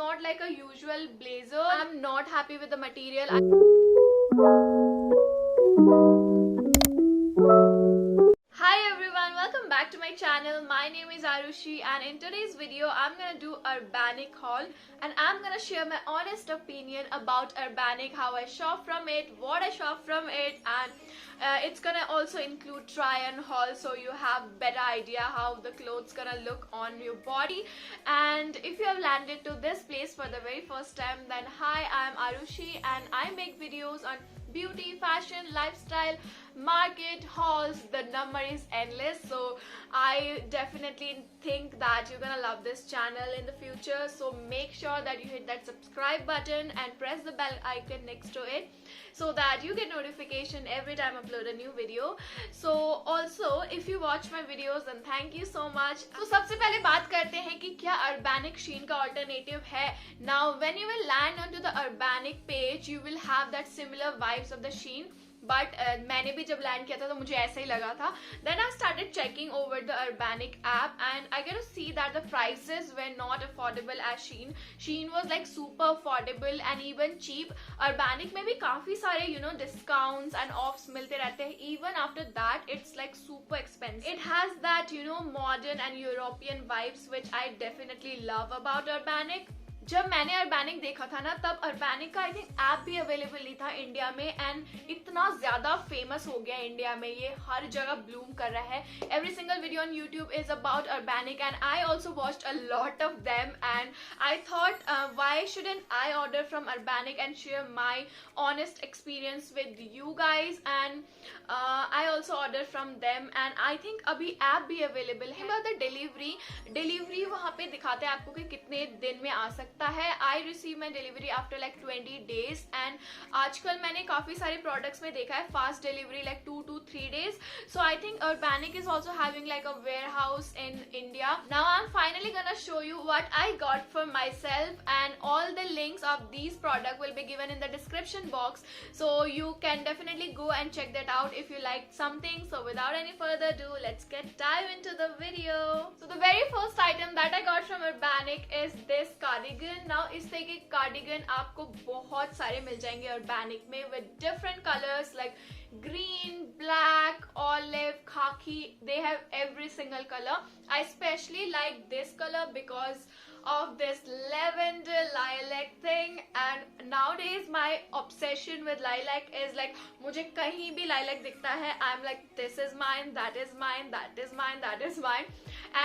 not like a usual blazer. I'm not happy with the material. Hi everyone, welcome back to my channel. My name is Arushi and in today's video I'm gonna do Urbanic haul and I'm gonna share my honest opinion about Urbanic, how I shop from it, what I shop from it, and it's gonna also include try on haul so you have better idea how the clothes gonna look on your body. And if you have landed to this place for the very first time, then hi, I'm Arushi and I make videos on beauty, fashion, lifestyle, market, hauls. The number is endless, so I definitely think that you're gonna love this channel in the future. So make sure that you hit that subscribe button and press the bell icon next to it so that you get notification every time I upload a new video. So also if you watch my videos, then thank you so much. So सबसे पहले बात करते हैं कि क्या Urbanic Shein का alternative है. Now when you will land onto the Urbanic page, you will have that similar vibes of the Shein. But मैंने भी जब लैंड किया था तो मुझे ऐसा ही लगा था. Then I started checking over the Urbanic app and I get to see that the prices were not affordable as Shein. Shein was like super affordable and even cheap. Urbanic में भी काफी सारे डिस्काउंट्स एंड ऑफ्स मिलते रहते हैं. Even after that it's like super expensive. It has that modern and European vibes which I definitely love about Urbanic. जब मैंने Urbanic देखा था ना, तब Urbanic का आई थिंक ऐप भी अवेलेबल नहीं था इंडिया में एंड इतना ज्यादा फेमस हो गया इंडिया में. ये हर जगह ब्लूम कर रहा है. Every single video on YouTube is about Urbanic and I also watched a lot of them and I thought why shouldn't I order from Urbanic and share my honest experience with you guys. And I also order from them and I think अभी app भी available है. The delivery वहाँ पे दिखाते हैं आपको कि कितने दिन में आ सकता है. I receive my delivery after like 20 days and आजकल मैंने काफी सारे प्रोडक्ट्स में देखा है fast delivery like 2 to 3 days. So I think Urbanic is also having like a warehouse in India. Now I'm finally gonna show you what I got for myself and all the links of these products will be given in the description box, so you can definitely go and check that out if you liked something. So without any further ado, let's get dive into the video. So the very first item that I got from Urbanic is this cardigan. Now इस तरह के cardigan आपको बहुत सारे मिल जाएंगे Urbanic में with different colors like green, black, olive, khaki. They have every single color. I especially like this color because of this lavender lilac thing, and nowadays my obsession with lilac is like मुझे कहीं भी lilac दिखता है I'm like this is mine, that is mine, that is mine, that is mine.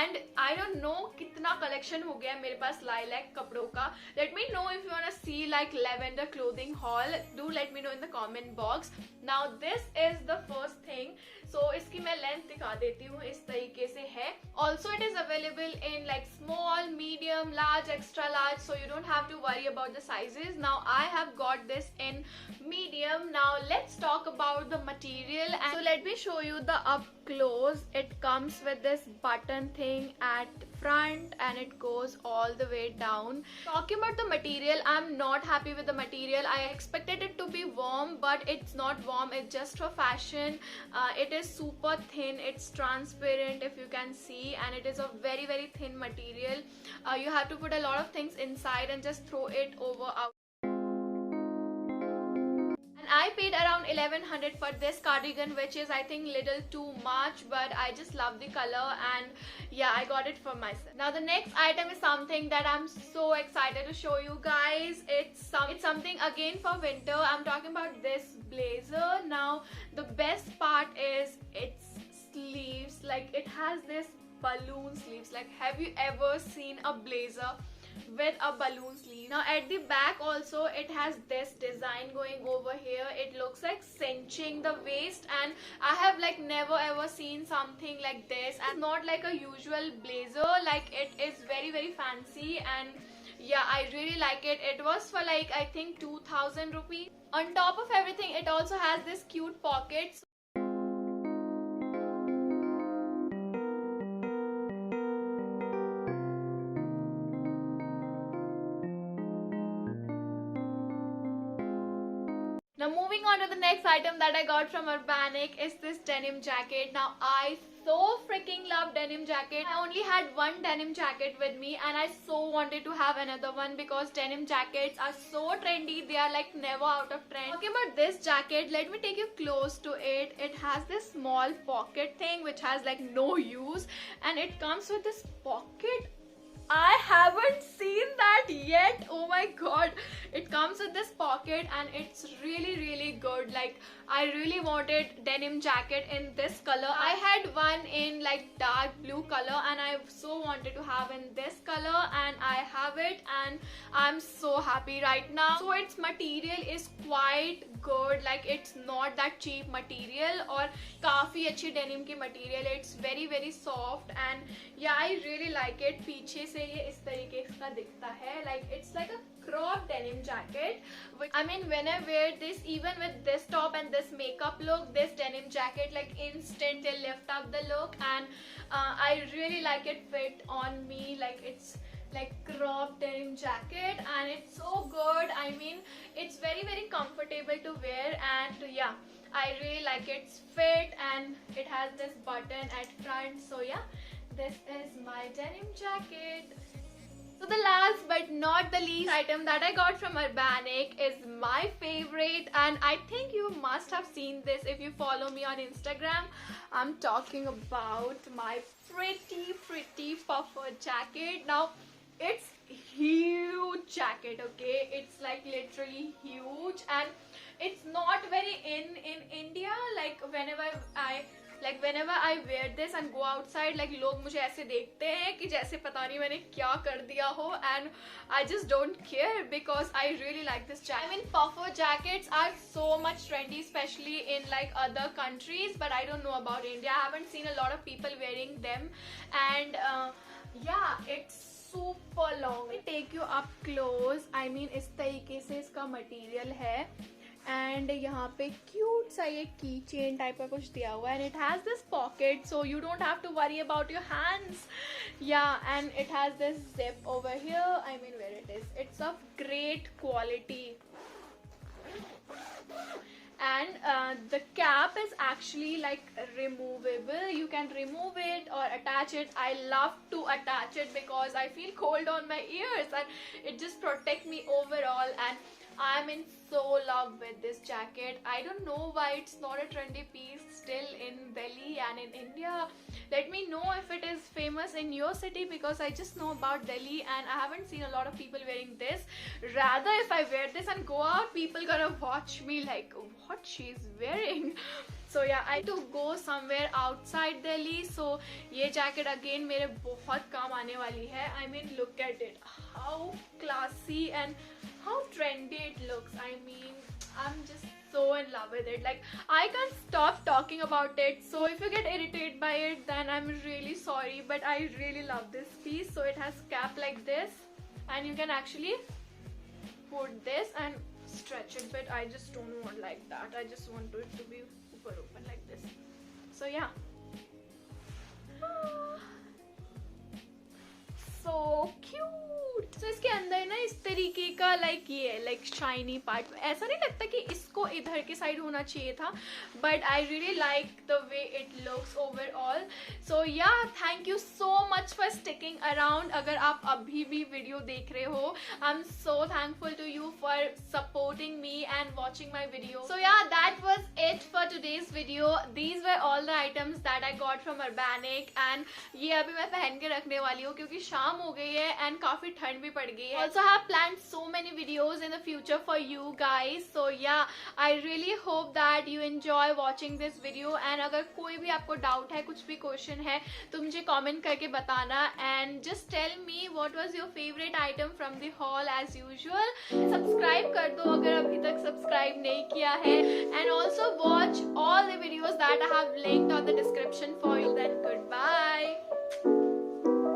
And I don't know कितना collection हो गया मेरे पास lilac कपड़ों का. Let me know if you wanna see like lavender clothing haul. Do let me know in the comment box. Now this is the first thing. So इसकी मैं length दिखा देती हूँ. इस तरीके से है. Also it is available in like small, medium, large, extra large, so you don't have to worry about the sizes. Now I have got this in medium. Now let's talk about the material, and so let me show you the up close. It comes with this button thing at front and it goes all the way down. Talking about the material, I'm not happy with the material. I expected it to be warm, but it's not warm. It's just for fashion. It is super thin. It's transparent if you can see, and it is a very very thin material. You have to put a lot of things inside and just throw it over out. I paid around 1100 for this cardigan, which is I think little too much, but I just love the color and yeah, I got it for myself. Now the next item is something that I'm so excited to show you guys. It's something again for winter. I'm talking about this blazer. Now the best part is its sleeves. Like it has this balloon sleeves. Like have you ever seen a blazer with a balloon sleeve? Now at the back also it has this design going over here. It looks like cinching the waist, and I have like never ever seen something like this, and not like a usual blazer. Like it is very very fancy, and yeah, I really like it. It was for like I think 2000 rupees. On top of everything, it also has this cute pockets. Now moving on to the next item that I got from Urbanic is this denim jacket. Now I so freaking love denim jacket. I only had one denim jacket with me and I so wanted to have another one because denim jackets are so trendy. They are like never out of trend. Talking about this jacket, let me take you close to it. It has this small pocket thing which has like no use, and it comes with this pocket. I haven't seen that yet. Oh my god, it comes with this pocket and it's really good. Like, I really wanted denim jacket in this color. I had one in like dark blue color and I so wanted to have in this color, and I have it and I'm so happy right now. So its material is quite good. Like, it's not that cheap material और काफी अच्छी denim की material. It's very soft and yeah, I really like it. पीछे से ये इस तरीके का दिखता है. Like, it's like a crop denim jacket, which I mean, when I wear this, even with this top and this makeup look, this denim jacket like instantly lift up the look, and I really like it fit on me. Like, it's like crop denim jacket and it's so good. I mean, it's very comfortable to wear, and yeah, I really like its fit, and it has this button at front. So yeah, this is my denim jacket. So the last but not the least item that I got from Urbanic is my favorite, and I think you must have seen this if you follow me on Instagram. I'm talking about my pretty puffer jacket. Now, it's huge jacket, okay? It's like literally huge, and it's not very in India. Like, whenever I wear this and go outside, like, लोग मुझे ऐसे देखते हैं कि जैसे पता नहीं मैंने क्या कर दिया हो, and I just don't care because I really like this jacket. I mean, puffer jackets are so much trendy, especially in like other countries, but I don't know about India. I haven't seen a lot of people wearing them, and yeah, it's super long. Let me take you up close. I mean, इस तरीके से इसका material है, and यहाँ पे cute सा ये key chain type का कुछ दिया हुआ है, and it has this pocket, so you don't have to worry about your hands. Yeah, and it has this zip over here. I mean, where it is, it's of great quality. And the cap is actually like removable. You can remove it or attach it. I love to attach it because I feel cold on my ears and it just protects me overall, and I'm in so love with this jacket. I don't know why it's not a trendy piece still in Delhi and in India. Let me know if it is famous in your city, because I just know about Delhi and I haven't seen a lot of people wearing this. Rather, if I wear this and go out, people gonna watch me like, what she's wearing. So yeah, I need to go somewhere outside Delhi. So ये jacket again मेरे बहुत काम आने वाली है. I mean, look at it, how classy and how trendy it looks. I mean, I'm just so in love with it. Like, I can't stop talking about it. So if you get irritated by it, then I'm really sorry, but I really love this piece. So it has cap like this, and you can actually put this and stretch it, but I just don't want like that. I just want it to be super open like this. So yeah, so cute. So इसके अंदर ना इस तरीके का like ये है, like shiny part. ऐसा नहीं लगता कि इसको इधर के side होना चाहिए था, but I really like the way it looks overall. So yeah, thank you so much for sticking around. अगर आप अभी भी वीडियो देख रहे हो, I'm so thankful to you for supporting me and watching my video. So yeah, that was it for today's video. These were all the items that I got from Urbanic, and ये अभी मैं पहन के रखने वाली हूँ क्योंकि शाम हो गई है and काफी ठंड भी पड़ गई है. Also, I have planned so many videos in the future for you guys. So yeah, I really hope that you enjoy watching this video. And अगर कोई भी आपको doubt है, कुछ भी question है, तो मुझे comment करके बताना. And just tell me what was your favorite item from the haul as usual. Subscribe कर दो अगर अभी तक subscribe नहीं किया है. And also watch all the videos that I have linked on the description for you. Then goodbye.